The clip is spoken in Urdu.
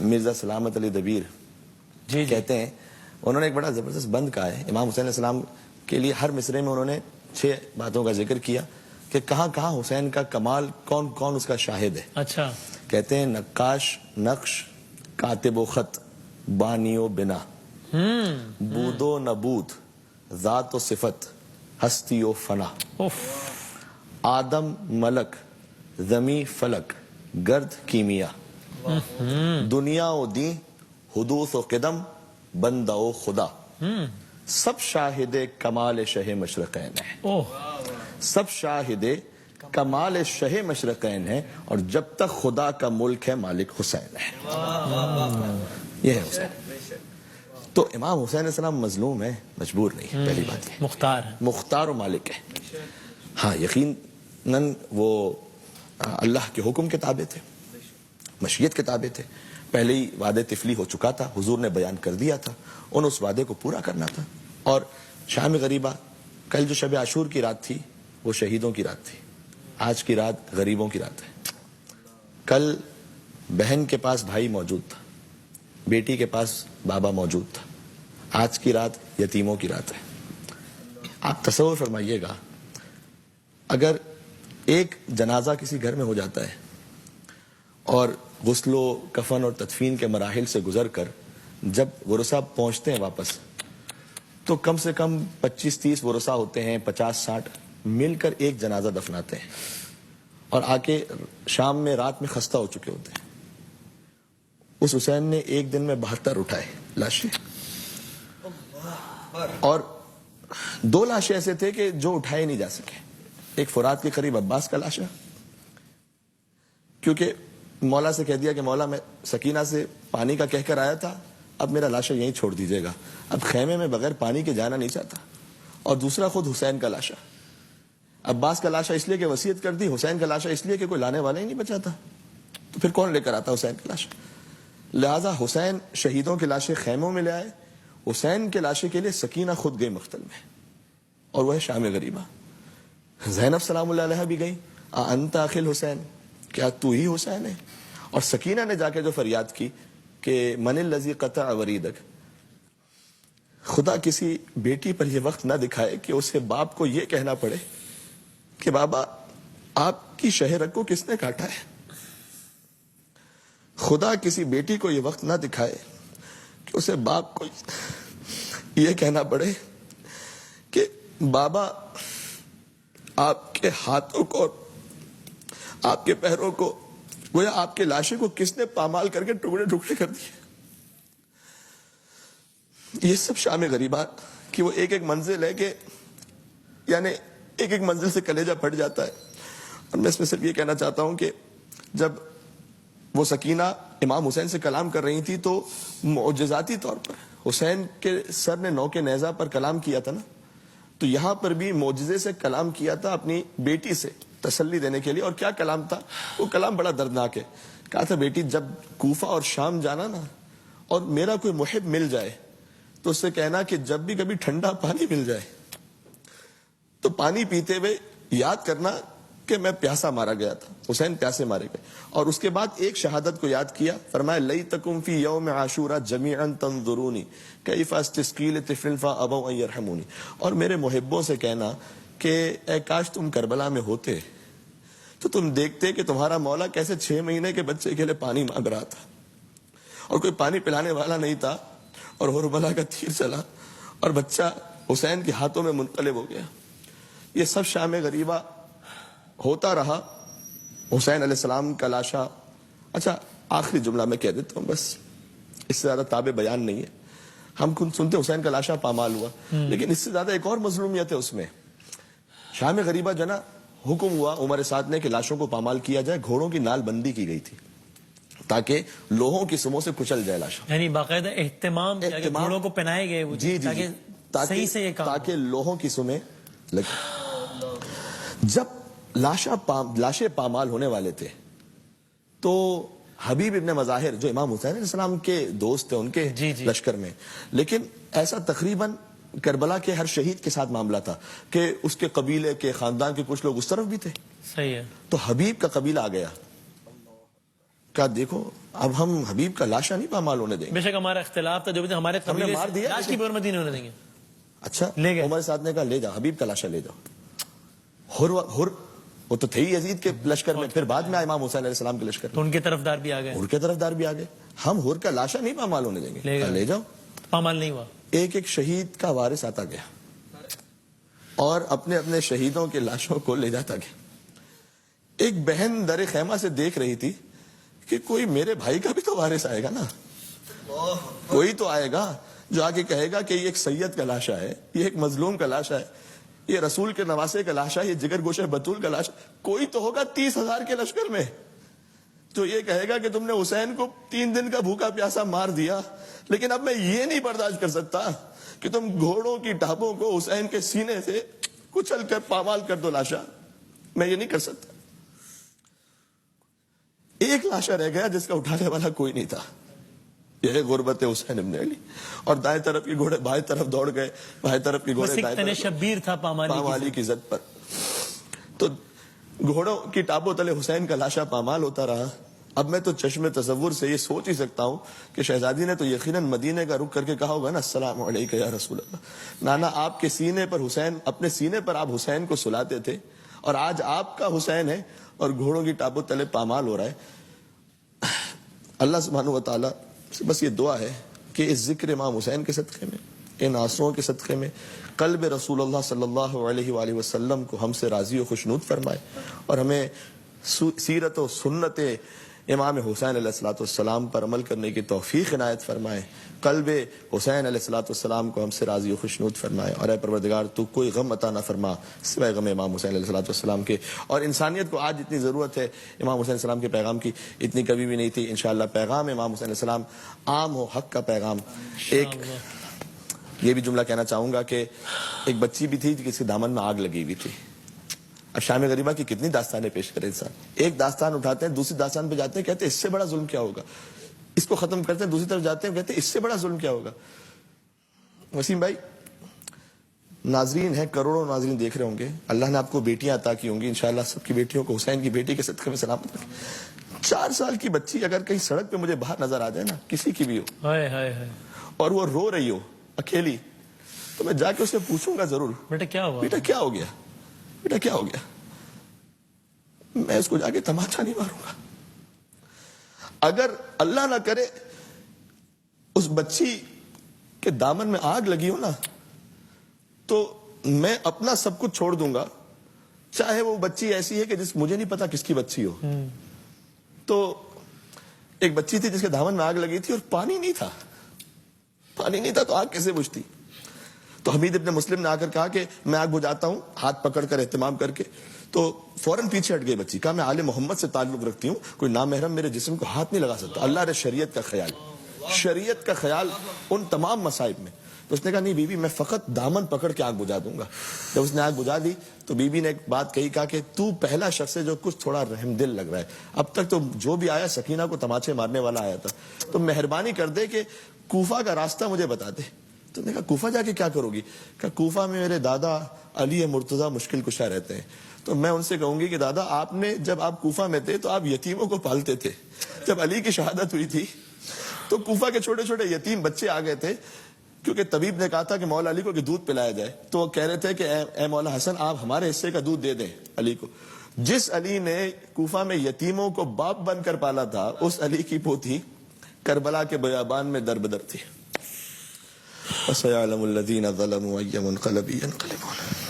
مرزا سلامت علی دبیر کہتے ہیں، انہوں نے ایک بڑا زبردست بند کہا ہے امام حسین علیہ السلام کے لیے. ہر مصرے میں انہوں نے 6 باتوں کا ذکر کیا کہ کہاں کہاں حسین کا کمال، کون کون اس کا شاہد ہے. اچھا. کہتے ہیں نقاش نقش، کاتب و خط، بانی و بنا، بود و نبود، ذات و صفت، ہستی و فنا، آدم ملک، زمی فلک، گرد کیمیا، دنیا و دین، حدوث و قدم، بندہ و خدا، سب شاہد کمال شہ مشرقین ہے. سب شاہد کمال شہ مشرقین ہے، اور جب تک خدا کا ملک ہے مالک حسین ہے. یہ ہے حسین. تو امام حسین علیہ السلام مظلوم ہے، مجبور نہیں. پہلی بات یہ مختار ہے، مختار و مالک ہے. ہاں یقیناً وہ اللہ کے حکم کے تابع تھے، مشیت کے تابع تھے. پہلے ہی وعدے طفلی ہو چکا تھا، حضور نے بیان کر دیا تھا، ان اس وعدے کو پورا کرنا تھا. اور شام غریبہ، کل جو شب عاشور کی رات تھی وہ شہیدوں کی رات تھی، آج کی رات غریبوں کی رات ہے. کل بہن کے پاس بھائی موجود تھا، بیٹی کے پاس بابا موجود تھا، آج کی رات یتیموں کی رات ہے. آپ تصور فرمائیے گا اگر ایک جنازہ کسی گھر میں ہو جاتا ہے اور غسل و کفن اور تدفین کے مراحل سے گزر کر جب ورثاء پہنچتے ہیں واپس، تو کم سے کم 25-30 ورثاء ہوتے ہیں، 50-60 مل کر ایک جنازہ دفناتے ہیں، اور آ کے شام میں رات میں خستہ ہو چکے ہوتے ہیں. اس حسین نے ایک دن میں 72 اٹھائے لاشیں، اور 2 لاشیں ایسے تھے کہ جو اٹھائے نہیں جا سکے. ایک فرات کے قریب عباس کا لاشا، کیونکہ مولا سے کہہ دیا کہ مولا میں سکینہ سے پانی کا کہہ کر آیا تھا، اب میرا لاشا یہیں چھوڑ دیجیے گا، اب خیمے میں بغیر پانی کے جانا نہیں چاہتا. اور دوسرا خود حسین کا لاشا. عباس کا لاشا اس لیے کہ وصیت کر دی، حسین کا لاشا اس لیے کہ کوئی لانے والا ہی نہیں بچا تھا، تو پھر کون لے کر آتا حسین کا لاشا. لہٰذا حسین شہیدوں کے لاشیں خیموں میں لے آئے، حسین کے لاشے کے لیے سکینہ خود گئی مقتل میں، اور وہ ہے شام غریبہ. زینب سلام اللہ علیہ بھی گئی، انت اخل حسین، کیا تو ہی حسین ہے. اور سکینہ نے جا کے جو فریاد کی کہ من الذی قطع وریدک، خدا کسی بیٹی پر یہ وقت نہ دکھائے کہ اسے باپ کو یہ کہنا پڑے کہ بابا آپ کی شہ رگ کو کس نے کاٹا ہے. خدا کسی بیٹی کو یہ وقت نہ دکھائے کہ اسے باپ کو یہ کہنا پڑے کہ بابا آپ کے ہاتھوں کو، آپ کے پیروں کو، گویا آپ کے لاشے کو کس نے پامال کر کے ٹکڑے ٹکڑے کر دیے. یہ سب شام غریبہ کی وہ ایک ایک منزل ہے کہ یعنی ایک ایک منزل سے کلیجہ پھٹ جاتا ہے. اور میں اس میں صرف یہ کہنا چاہتا ہوں کہ جب وہ سکینہ امام حسین سے کلام کر رہی تھی تو معجزاتی طور پر حسین کے سر نے نو کے نیزہ پر کلام کیا تھا نا، تو یہاں پر بھی معجزے سے کلام کیا تھا اپنی بیٹی سے تسلی دینے کے لیے. اور کیا کلام تھا وہ؟ کلام بڑا دردناک ہے. کہا تھا بیٹی جب کوفہ اور شام جانا نا اور میرا کوئی محب مل جائے تو اس سے کہنا کہ جب بھی کبھی ٹھنڈا پانی مل جائے تو پانی پیتے ہوئے یاد کرنا کہ میں پیاسا مارا گیا تھا، حسین پیاسے مارے گئے. اور اس کے بعد ایک شہادت کو یاد کیا، فرمایا لیتکم فی یوم عاشورا جمیعا تنظرونی کیف استسقی لطفل فابوا ان یرحمونی. اور میرے محبوں سے کہنا کہ اے کاش تم کربلا میں ہوتے تو تم دیکھتے کہ تمہارا مولا کیسے 6 مہینے کے بچے کے لیے پانی مانگ رہا تھا اور کوئی پانی پلانے والا نہیں تھا، اور ہربلا کا تیر چلا اور بچہ حسین کے ہاتھوں میں منقلب ہو گیا. یہ سب شام غریبہ ہوتا رہا. حسین علیہ السلام کا لاشا، اچھا آخری جملہ میں کہہ دیتا ہوں، بس اس سے زیادہ تابع بیان نہیں ہے. ہم کن سنتے حسین کا لاشا پامال ہوا، لیکن اس سے زیادہ ایک اور مظلومیت ہے اس میں. شام غریبہ جنا حکم ہوا عمر سعد نے کہ لاشوں کو پامال کیا جائے. گھوڑوں کی نال بندی کی گئی تھی تاکہ لوہوں کی سموں سے کچل جائے لاشا، یعنی باقاعدہ اہتمام گھوڑوں کو پہنائے گئے وہ جی تاکہ صحیح سے یہ کام تاکہ لوہوں کی سمیں لگے. جب لاشیں پامال ہونے والے تھے تو حبیب ابن مظاہر جو امام حسین علیہ السلام کے دوست تھے ان کے لشکر میں، لیکن ایسا تقریباً کربلا کے ہر شہید کے ساتھ معاملہ تھا کہ اس کے قبیلے کے خاندان کے کچھ لوگ اس طرف بھی تھے. صحیح ہے. تو حبیب کا قبیلہ آ گیا کہا دیکھو اب ہم حبیب کا لاشا نہیں پامال ہونے دیں گے. بے شک ہمارا اختلاف تھا جو بھی تھا ہمارے ہم نے قبیلے مار سے دیا لاش کی حرمت ہی نہیں ہونے دیں گے. اچھا لے گئے. عمر ساتھ نے کہا لے جاؤ حبیب کا لاشا لے جاؤ. ہر وہ تو تھے ہی یزید کے لشکر میں, پھر بعد میں امام حسین علیہ السلام کے لشکر تو ان کے طرفدار بھی آ گئے. ہر کے طرفدار بھی آ گئے. ہم ہر کا لاشا نہیں پامال ہونے دیں گے. لے جاؤ. پامال نہیں ہوا. ایک ایک شہید کا وارث آتا گیا اور اپنے اپنے شہیدوں کے لاشوں کو لے جاتا گیا. ایک بہن در خیمہ سے دیکھ رہی تھی کہ کوئی میرے بھائی کا بھی تو وارث آئے گا نا, کوئی تو آئے گا جو آگے کہے گا کہ یہ ایک سید کا لاشا ہے, یہ ایک مظلوم کا لاشا ہے, یہ رسول کے نواسے کا لاشا ہے, یہ جگر گوشہ بطول کا لاشا. کوئی تو ہوگا 30,000 کے لشکر میں جو یہ کہے گا کہ تم نے حسین کو 3 دن کا بھوکا پیاسا مار دیا, لیکن اب میں یہ نہیں برداشت کر سکتا کہ تم گھوڑوں کی ٹاپوں کو حسین کے سینے سے کچل کر پامال کر دو لاشا. میں یہ نہیں کر سکتا. ایک لاشا رہ گیا جس کا اٹھانے والا کوئی نہیں تھا, یہ غربت حسین ابن علی. اور دائیں طرف کے گھوڑے بائیں طرف دوڑ گئے, بائیں طرف کے گھوڑے دائیں طرف. شبیر تھا پامالی کی ضد پر. تو گھوڑوں کی ٹاپوں تلے حسین کا لاشا پامال ہوتا رہا. اب میں تو چشم تصور سے یہ سوچ ہی سکتا ہوں کہ شہزادی نے تو یقیناً مدینے کا رخ کر کے کہا ہوگا نا السلام علیکم یا رسول اللہ. نانا آپ کے سینے پر حسین, اپنے سینے پر آپ حسین کو سلاتے تھے, اور آج آپ کا حسین ہے اور گھوڑوں کی ٹاپوں تلے پامال ہو رہا ہے. اللہ سبحانہ و تعالیٰ سے بس یہ دعا ہے کہ اس ذکر امام حسین کے صدقے میں, ان آنسوؤں کے صدقے میں قلب رسول اللہ صلی اللہ علیہ وآلہ وسلم کو ہم سے راضی و خوشنود فرمائے, اور ہمیں سیرت و سنت امام حسین علیہ السلام پر عمل کرنے کی توفیق عنایت فرمائے. قلب حسین علیہ السلام کو ہم سے راضی و خوشنود فرمائے. اور اے پروردگار تو کوئی غم عطا نہ فرما سوائے غم امام حسین علیہ السلام کے. اور انسانیت کو آج اتنی ضرورت ہے امام حسین السلام کے پیغام کی, اتنی کبھی بھی نہیں تھی. انشاءاللہ پیغام امام حسین علیہ السلام عام ہو, حق کا پیغام. ایک یہ بھی جملہ کہنا چاہوں گا کہ ایک بچی بھی تھی جس کے دامن میں آگ لگی ہوئی تھی. اب شام غریبہ کی کتنی داستانیں پیش کرے انسان. ایک داستان اٹھاتے ہیں, دوسری داستان پہ جاتے ہیں, کہتے ہیں اس سے بڑا ظلم کیا ہوگا, اس کو ختم کرتے ہیں, دوسری طرف جاتے ہیں, کہتے ہیں اس سے بڑا ظلم کیا ہوگا. وسیم بھائی, ناظرین ہیں, کروڑوں ناظرین دیکھ رہے ہوں گے, اللہ نے آپ کو بیٹیاں عطا کی ہوں گی, انشاءاللہ سب کی بیٹیوں کو حسین کی بیٹی کے صدقے میں سلامت رکھے. 4 سال کی بچی اگر کہیں سڑک پہ مجھے باہر نظر آ جائے نا, کسی کی بھی ہو, اور وہ رو رہی ہو اکیلی, تو میں جا کے اسے پوچھوں گا ضرور, بیٹا کیا ہوا, بیٹا کیا ہو گیا, بیٹا کیا ہو گیا. میں اس کو جا کے تماچا نہیں ماروں گا. اگر اللہ نہ کرے اس بچی کے دامن میں آگ لگی ہو نا, تو میں اپنا سب کچھ چھوڑ دوں گا, چاہے وہ بچی ایسی ہے کہ مجھے نہیں پتا کس کی بچی ہو. تو ایک بچی تھی جس کے دامن میں آگ لگی تھی اور پانی نہیں تھا, پانی نہیں تھا, تو آگ کیسے بجھتی. تو حمید ابن مسلم نے آ کر کہا کہ میں آگ بجھاتا ہوں, ہاتھ پکڑ کر اہتمام کر کے. تو فوراً پیچھے ہٹ گئی بچی. کہا میں آل محمد سے تعلق رکھتی ہوں, کوئی نامحرم میرے جسم کو ہاتھ نہیں لگا سکتا. اللہ نے شریعت کا خیال, شریعت کا خیال ان تمام مصائب میں. تو اس نے کہا نہیں بی بی, میں فقط دامن پکڑ کے آگ بجھا دوں گا. جب اس نے آگ بجھا دی تو بی بی نے ایک بات کہی, کہا کہ تو پہلا شخص ہے جو کچھ تھوڑا رحم دل لگ رہا ہے. اب تک تو جو بھی آیا سکینہ کو تماچے مارنے والا آیا تھا, تو مہربانی کر دے کہ کوفہ کا راستہ مجھے بتا دے. تو نے کہا کوفہ جا کے کیا کرو گی. کہا کوفہ میں میرے دادا علی مرتضیٰ مشکل کشا رہتے ہیں, تو میں ان سے کہوں گی کہ دادا آپ نے جب آپ کوفہ میں تھے تو آپ یتیموں کو پالتے تھے. جب علی کی شہادت ہوئی تھی تو کوفہ کے چھوٹے چھوٹے یتیم بچے آ گئے تھے, کیونکہ طبیب نے کہا تھا کہ مولا علی کو کہ دودھ پلایا جائے. تو وہ کہہ رہے تھے کہ اے مولا حسن آپ ہمارے حصے کا دودھ دے دیں علی کو. جس علی نے کوفہ میں یتیموں کو باپ بن کر پالا تھا, اس علی کی پوتی کربلا کے بیابان میں دربدر تھی. وَسَيَعْلَمُ الَّذِينَ ظَلَمُوا أَيَّ مُنْقَلَبٍ يَنْقَلِبُونَ.